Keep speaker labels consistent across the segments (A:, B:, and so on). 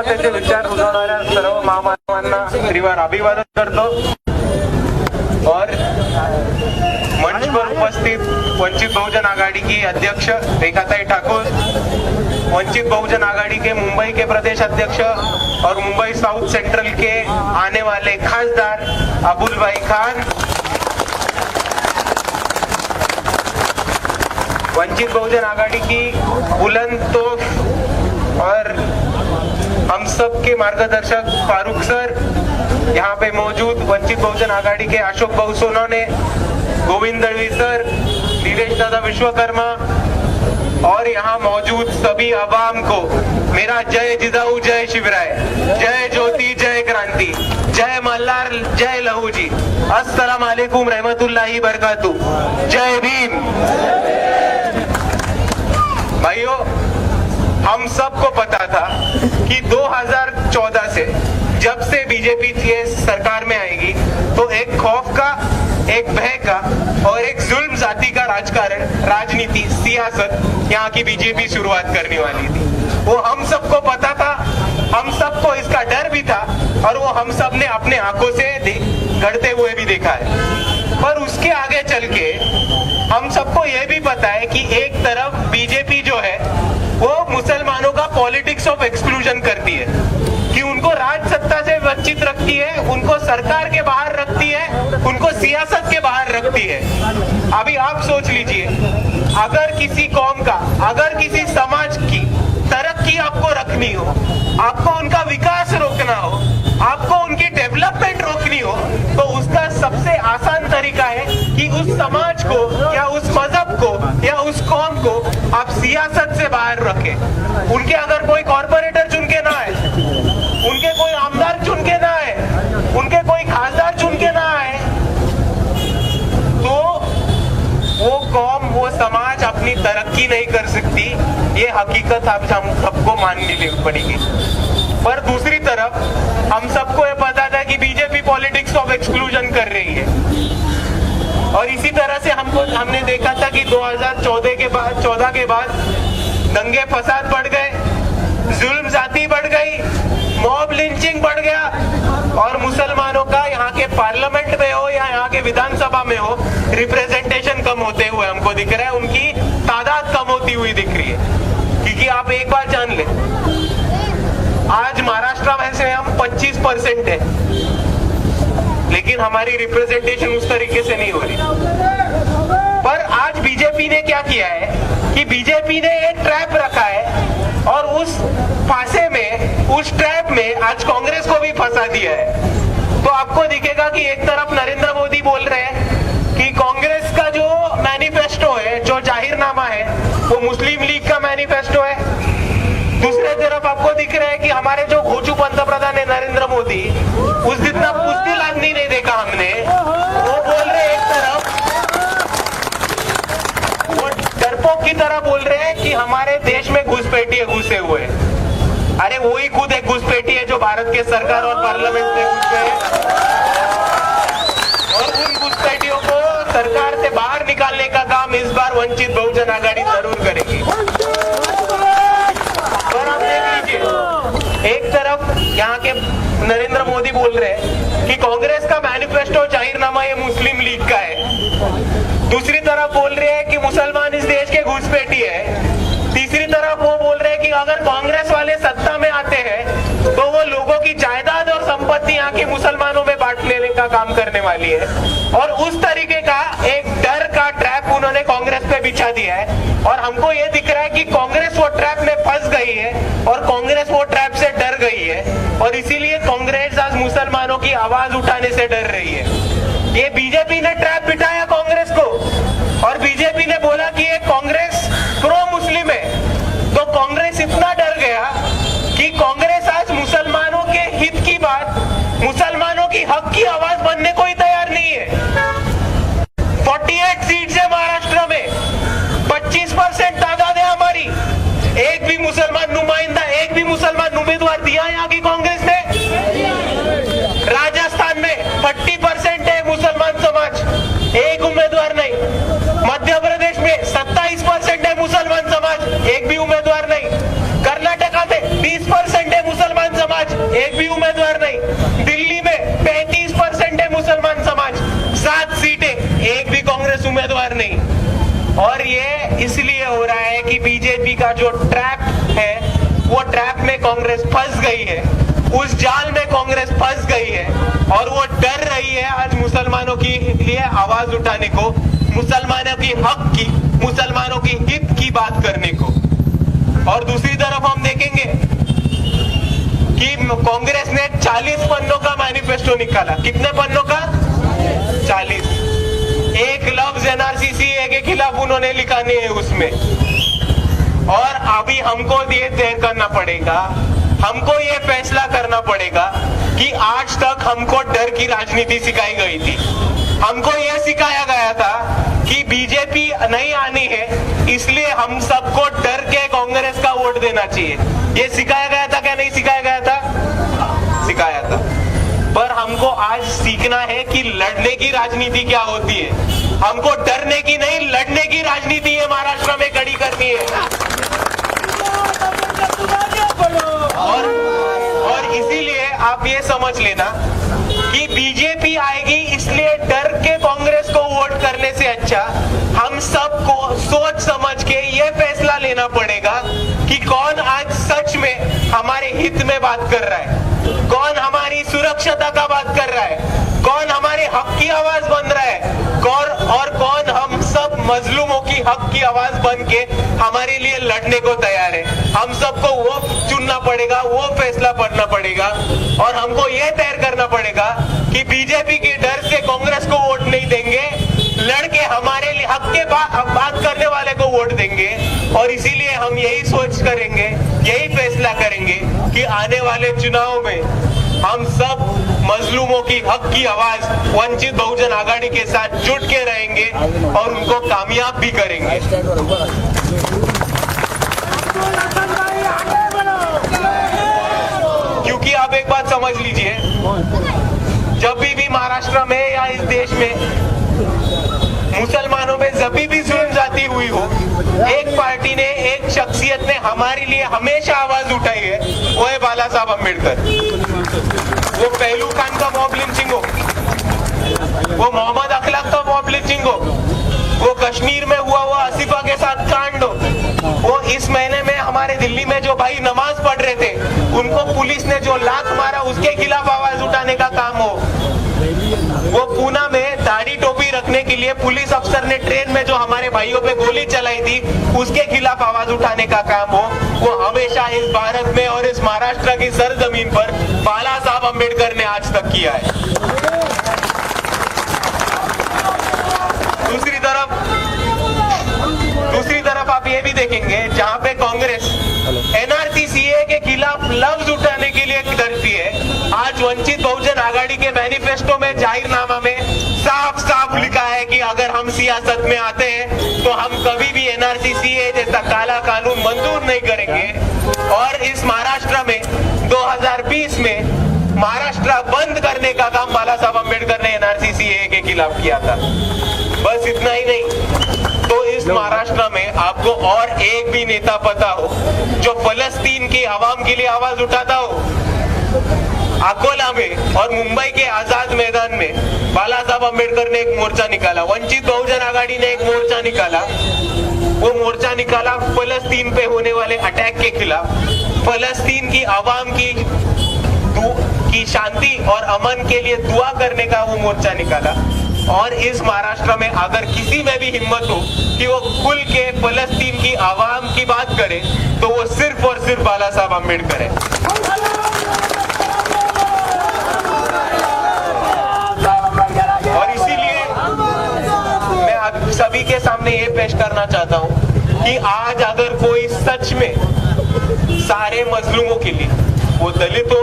A: समतेचे विचार रुजवणाऱ्या सर्व महामानवांना त्रिवार अभिवादन करतो और मंच पर उपस्थित वंचित बहुजन आघाड़ी की अध्यक्ष रेखाताई ठाकुर, वंचित बहुजन आघाड़ी के मुंबई के प्रदेश अध्यक्ष और मुंबई साउथ सेंट्रल के आने वाले खासदार अबुल भाई खान, वंचित बहुजन आघाड़ी की बुलंद तोफ और हम सब के मार्गदर्शक फारूक सर, यहाँ पे मौजूद वंचित बहुजन आघाड़ी के अशोक भाऊ सोनवणे, गोविंद दळवी सर, नीलेश दादा विश्वकर्मा और यहाँ मौजूद सभी अवाम को मेरा जय जिजाऊ, जय शिवराय, जय ज्योति, जय क्रांति, जय मल्हार, जय लहू जी, अस्सलाम वालेकुम रहमतुल्लाहि बरकातु, जय भीम। भाइयों, हम सबको पता था कि 2014 से जब से बीजेपी सरकार में आएगी तो एक खौफ का, एक भय का और एक जुल्म जाति का राजकारण, राजनीति, सियासत यहाँ की बीजेपी शुरुआत करने वाली थी। वो हम सबको पता था, हम सबको इसका डर भी था और वो हम सब ने अपने आंखों से घड़ते हुए भी देखा है। पर उसके आगे चल के हम सबको ये भी पता है कि एक तरफ बीजेपी जो है वो मुसलमानों का पॉलिटिक्स ऑफ एक्सक्लूजन करती है कि उनको राज सत्ता से वंचित रखती है, उनको सरकार के बाहर रखती है, उनको सियासत के बाहर रखती है। अभी आप सोच लीजिए, अगर किसी कौम का, अगर किसी समाज की तरक्की आपको रखनी हो, आपको उनका विकास रोकना हो, आपको उनकी डेवलपमेंट रोकनी हो, तो उसका सबसे आसान तरीका है कि उस समाज को या उस मजहब को या उस कौम को आप सियासत से बाहर रखें। उनके अगर कोई कॉर्पोरेटर चुन के ना आए, उनके कोई आमदार चुन के ना आए, उनके कोई खासदार चुन के ना आए, तो वो कौम, वो समाज अपनी तरक्की नहीं कर सकती। ये हकीकत आप हम सबको माननी पड़ेगी। पर दूसरी तरफ हम सबको ये पता था कि बीजेपी पॉलिटिक्स ऑफ एक्सक्लूजन कर रही है और इसी तरह से हमने देखा था कि 2014 के बाद दंगे फसाद बढ़ गए, जुल्म जाति बढ़ गई, मॉब लिंचिंग बढ़ गया और मुसलमानों का यहाँ के पार्लियामेंट में हो या यहाँ के विधानसभा में हो रिप्रेजेंटेशन कम होते हुए हमको दिख रहा है, उनकी तादाद कम होती हुई दिख रही है। क्योंकि आप एक बात जान ले, आज महाराष्ट्र में से हम 25% है, लेकिन हमारी रिप्रेजेंटेशन उस तरीके से नहीं हो रही। पर आज बीजेपी ने क्या किया है कि बीजेपी ने एक ट्रैप रखा है और उस फांसे में, उस ट्रैप में आज कांग्रेस को भी फंसा दिया है। तो आपको दिखेगा कि एक तरफ नरेंद्र मोदी बोल रहे हैं कि कांग्रेस का जो मैनिफेस्टो है, जो जाहिरनामा है, वो मुस्लिम लीग का मैनिफेस्टो है। दूसरे तरफ आपको दिख रहा है कि हमारे जो घोचू पंतप्रधान है नरेंद्र मोदी, उस जितना पुष्टि आदमी नहीं देखा हमने, वो बोल रहे एक तरफ, वो डरपोक की तरह बोल रहे हैं कि हमारे देश में घुसपैठिए घुसे हुए। अरे वही खुद एक घुसपैठी है जो भारत के सरकार और पार्लियामेंट में घुसे हैं और उन घुसपैठियों को सरकार से बाहर निकालने का काम इस बार वंचित बहुजन आघाड़ी जरूर करेगी। और आप देख लीजिए, एक तरफ यहाँ के नरेंद्र मोदी बोल रहे हैं कि कांग्रेस का मैनिफेस्टो जाहिरनामा ये मुस्लिम लीग का है, दूसरी तरफ बोल रहे हैं कि मुसलमान इस देश के घुसपैठी है, तीसरी तरफ वो बोल रहे हैं कि अगर कांग्रेस वाले सत्ता में आते हैं तो वो लोगों की जायदाद और संपत्ति यहाँ के मुसलमानों में बांट लेने का काम करने वाली है। और उस तरीके का एक डर का ट्रैप उन्होंने कांग्रेस पे बिछा दिया है और हमको ये दिख रहा है कि कांग्रेस वो ट्रैप में फंस गई है और कांग्रेस वो ट्रैप से डर गई है और इसीलिए कांग्रेस आज मुसलमानों की आवाज उठाने से डर रही है। ये बीजेपी ने ट्रैप बिठाया कांग्रेस को और बीजेपी ने बोला कि ये कांग्रेस प्रो मुस्लिम है, तो कांग्रेस इतना डर गया कि कांग्रेस आज मुसलमानों के हित की बात, मुसलमानों की हक की आवाज बनने को ही तैयार नहीं है। 48 सीट्स है महाराष्ट्र में, 25% तादाद है हमारी, एक भी मुसलमान नुमाइंदा, एक भी मुसलमान उम्मीदवार दिया यहाँ की कांग्रेस ने। राजस्थान में 30% है मुसलमान समाज, एक उम्मीदवार नहीं। मध्य प्रदेश में 27% है मुसलमान समाज, एक भी उम्मीदवार नहीं। कर्नाटका में 20% है मुसलमान कांग्रेस फंस गई है, उस जाल में कांग्रेस फंस गई है और वो डर रही है आज मुसलमानों के लिए आवाज उठाने को, मुसलमानों की हक की, मुसलमानों की हित की बात करने को। और दूसरी तरफ हम देखेंगे कि कांग्रेस ने 40 पन्नों का मैनिफेस्टो निकाला। कितने पन्नों का? 40। एक लफ्ज एनआरसी के खिलाफ उन्होंने लिखा नहीं है उसमें। और अभी हमको ये तय करना पड़ेगा, हमको ये फैसला करना पड़ेगा कि आज तक हमको डर की राजनीति सिखाई गई थी। हमको ये सिखाया गया था कि बीजेपी नहीं आनी है, इसलिए हम सबको डर के कांग्रेस का वोट देना चाहिए। ये सिखाया गया था क्या नहीं सिखाया गया था? सिखाया था। पर हमको आज सीखना है कि लड़ने की राजनीति क्या होती है। हमको डरने की नहीं, लड़ने की राजनीति है महाराष्ट्र में खड़ी करनी है। और इसीलिए आप ये समझ लेना कि बीजेपी आएगी, इसलिए डर के कांग्रेस को वोट करने से अच्छा हम सबको सोच समझ के ये फैसला लेना पड़ेगा कि कौन आज सच में हमारे हित में बात कर रहा है, कौन हमारी सुरक्षता का बात कर रहा है, कौन हमारे हक की आवाज बन रहा है, और कौन हम सब मजलूमों की हक की आवाज बन के हमारे लिए लड़ने को तैयार है। हम सबको वो चुनना पड़ेगा, वो फैसला करना पड़ेगा और हमको ये तय करना पड़ेगा कि बीजेपी के डर से कांग्रेस को वोट नहीं देंगे, लड़के हमारे लिए हक के बात करने वाले को वोट देंगे। और इसीलिए हम यही सोच करेंगे, यही फैसला करेंगे कि आने वाले चुनाव में हम सब मजलूमों की हक की आवाज वंचित बहुजन आघाड़ी के साथ जुट के रहेंगे और उनको कामयाब भी करेंगे। क्योंकि आप एक बात समझ लीजिए, जब भी महाराष्ट्र में या इस देश में मुसलमानों में जब भी जुल्म जाती हुई हो, एक पार्टी ने, एक शख्सियत ने हमारे लिए हमेशा आवाज उठाई है, वो है बाला साहब अम्बेडकर। वो पहलू खान का मॉब लिंचिंग हो, वो मोहम्मद अखलाक का मॉब लिंचिंग हो, वो कश्मीर में हुआ वो आसिफा के साथ कांड हो, वो इस महीने में हमारे दिल्ली में जो भाई नमाज पढ़ रहे थे उनको पुलिस ने जो लात मारा उसके खिलाफ आवाज उठाने का काम हो, वो पूना में दाढ़ी टोपी रखने के लिए पुलिस अफसर ने ट्रेन में जो हमारे भाइयों पे गोली चलाई थी उसके खिलाफ आवाज उठाने का काम हो, वो हमेशा इस भारत में और इस महाराष्ट्र की सरजमीन पर बाला साहब अम्बेडकर ने आज तक किया है। दूसरी तरफ आप ये भी देखेंगे जहां पे कांग्रेस एनआरसी के खिलाफ लफ्ज उठाने के लिए डरती है, आज वंचित बहुजन आघाड़ी के मैनिफेस्टो में, जाहिरनामा में साफ साफ लिखा है कि अगर हम सियासत में आते हैं तो हम कभी भी एनआरसी जैसा काला कानून मंजूर नहीं करेंगे। और इस महाराष्ट्र में 2020 में महाराष्ट्र बंद करने का काम बाला साहब अम्बेडकर ने एनआरसी के खिलाफ किया था। बस इतना ही नहीं, तो इस महाराष्ट्र में आपको और एक भी नेता पता हो जो फलस्तीन की आवाम के लिए आवाज उठाता हो? अकोला में और मुंबई के आजाद मैदान में बाला साहब अम्बेडकर ने एक मोर्चा निकाला, वंचित बहुजन आघाड़ी ने एक मोर्चा निकाला। वो मोर्चा निकाला फलस्तीन पे होने वाले अटैक के खिलाफ, फलस्तीन की आवाम की शांति और अमन के लिए दुआ करने का वो मोर्चा निकाला। और इस महाराष्ट्र में अगर किसी में भी हिम्मत हो कि वो खुल के फलस्तीन की आवाम की बात करे तो वो सिर्फ और सिर्फ बाला साहब अम्बेडकर है। और इसीलिए मैं आप सभी के सामने ये पेश करना चाहता हूँ कि आज अगर कोई सच में सारे मजलूमों के लिए, वो दलित हो,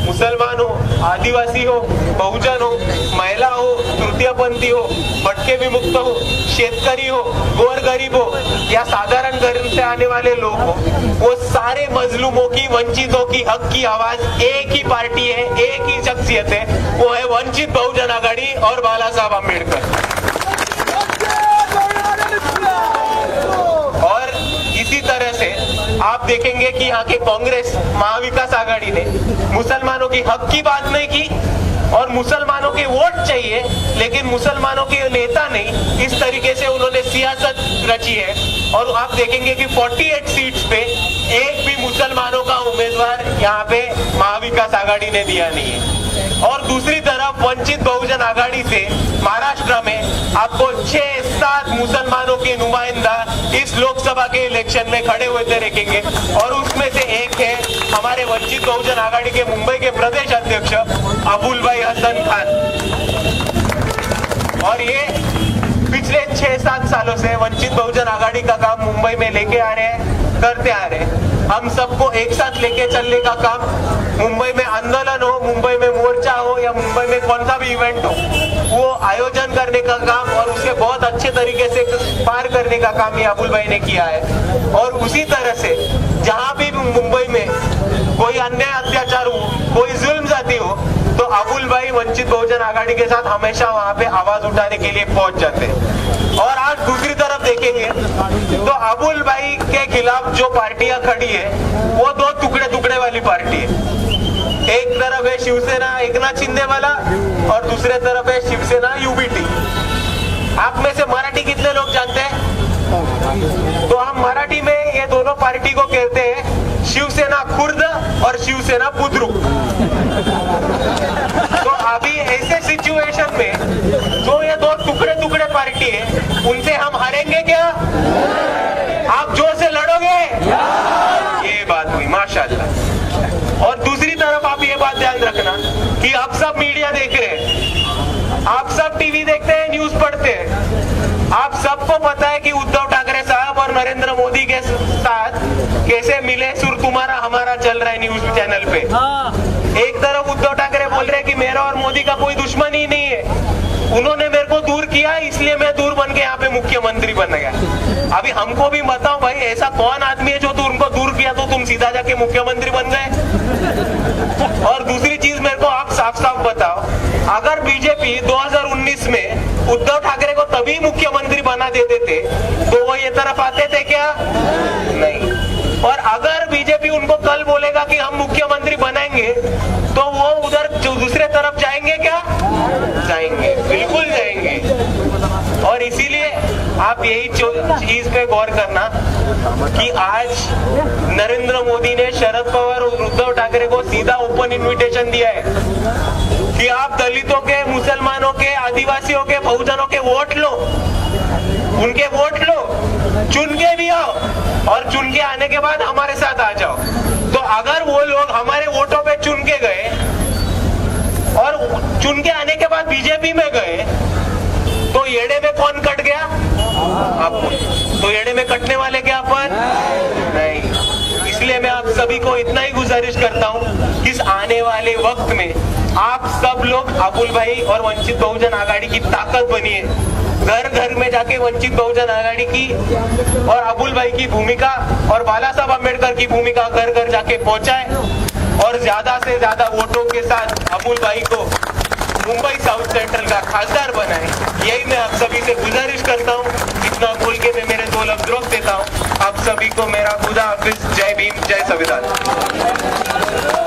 A: मुसलमान हो, आदिवासी हो, बहुजन हो, महिला हो, तृतीयपंथी हो, भटके विमुक्त हो, शेतकरी हो, गोर गरीब हो या साधारण घर से आने वाले लोग हो, वो सारे मजलूमों की, वंचितों की हक की आवाज एक ही पार्टी है, एक ही शख्सियत है, वो है वंचित बहुजन आघाड़ी और बाला साहब अम्बेडकर। और इसी तरह से आप देखेंगे कि यहाँ के कांग्रेस महाविकास आघाड़ी ने मुसलमानों की हक की बात नहीं की और मुसलमानों के वोट चाहिए लेकिन मुसलमानों के नेता नहीं, इस तरीके से उन्होंने सियासत रची है। और आप देखेंगे कि 48 सीट्स पे एक भी मुसलमानों का उम्मीदवार यहाँ पे महाविकास आघाड़ी ने दिया नहीं है। और दूसरी तरफ वंचित बहुजन आघाड़ी से महाराष्ट्र में आपको 6-7 मुसलमानों के नुमाइंदा इस लोकसभा के इलेक्शन में खड़े हुए थे देखेंगे, और उसमें से एक है हमारे वंचित बहुजन आघाड़ी के मुंबई के प्रदेश अध्यक्ष अबुल भाई हसन खान। और ये पिछले 6-7 सालों से वंचित बहुजन आघाड़ी का काम मुंबई में लेके आ रहे हैं, करते आ रहे हैं। हम सबको एक साथ लेके चलने का काम, मुंबई में आंदोलन हो, मुंबई में मोर्चा हो या मुंबई में कौन सा भी इवेंट हो, वो आयोजन करने का काम और उसे बहुत अच्छे तरीके से पार करने का काम ये अबुल भाई ने किया है। और उसी तरह से जहां भी मुंबई में कोई अन्याय अत्याचार हो, कोई जुल्म जाती हो, तो अबुल भाई वंचित बहुजन आघाड़ी के साथ हमेशा वहां पे आवाज उठाने के लिए पहुंच जाते हैं। और आज दूसरी तरफ देखेंगे तो अबुल भाई के खिलाफ जो पार्टियां खड़ी है वो दो टुकड़े टुकड़े वाली पार्टी है। एक तरफ है शिवसेना एकनाथ शिंदे वाला और दूसरे तरफ है शिवसेना यूबीटी। आप में से मराठी कितने लोग जानते हैं? तो हम मराठी में ये दोनों पार्टी को कहते हैं शिवसेना खुर्द और शिवसेना बुद्रुक। तो अभी ऐसे सिचुएशन में जो ये दो टुकड़े टुकड़े पार्टी है उनसे हम हारेंगे क्या? आप जोर से लड़ोगे? ये बात हुई, माशाल्लाह। और दूसरी तरफ आप ये बात ध्यान रखना कि आप सब मीडिया देख रहे हैं, आप सब टीवी देखते हैं, न्यूज पढ़ते हैं, आप सबको पता है कि उद्धव ठाकरे साहब और नरेंद्र मोदी के साथ कैसे मिले सुर तुम्हारा हमारा चल रहा है न्यूज चैनल पे। एक तरफ उद्धव ठाकरे बोल रहे हैं कि मेरा और मोदी का कोई दुश्मन ही नहीं है, उन्होंने मेरे को दूर किया इसलिए मैं दूर बन के यहाँ पे मुख्यमंत्री बन गया। अभी हमको भी बताओ भाई, ऐसा कौन आदमी है जो तुमको दूर किया तो तुम सीधा जाके मुख्यमंत्री बन गए? और दूसरी चीज मेरे को आप साफ साफ बताओ, अगर बीजेपी 2019 में उद्धव ठाकरे को तभी मुख्यमंत्री बना देते थे तो वो ये तरफ आते थे क्या? नहीं। और अगर बीजेपी उनको कल बोलेगा कि हम मुख्यमंत्री बनाएंगे तो वो उधर दूसरे तरफ जाएंगे क्या? जाएंगे, बिल्कुल जाएंगे। और इसीलिए आप यही चीज पे गौर करना कि आज नरेंद्र मोदी ने शरद पवार और उद्धव ठाकरे को सीधा ओपन इनविटेशन दिया है कि आप दलितों के, मुसलमानों के, आदिवासियों के, बहुजनों के वोट लो, उनके वोट लो, चुन के भी आओ और चुन के आने के बाद हमारे साथ आ जाओ। तो अगर वो लोग हमारे वोटों पे चुन के गए और चुन के आने के बाद बीजेपी में गए तो येड़े में कौन कट गया? अपन। तो येड़े में कटने वाले क्या अपन? नहीं। इसलिए मैं आप सभी को इतना ही गुजारिश करता हूँ कि इस आने वाले वक्त में आप सब लोग अबुल भाई और वंचित बहुजन आघाड़ी की ताकत बनिए, घर घर में जाके वंचित बहुजन आघाड़ी की और अबुल भाई की भूमिका और बाला साहब अम्बेडकर की भूमिका घर घर जाके पहुंचाए और ज्यादा से ज्यादा वोटों के साथ अबुल भाई को मुंबई साउथ सेंट्रल का खासदार बनाए। यही मैं आप सभी से गुजारिश करता हूँ। इतना बोल के मैं मेरे 2 लफ्ज रोक देता हूँ। आप सभी को मेरा खुदा हाफिज। जय भीम, जय संविधान।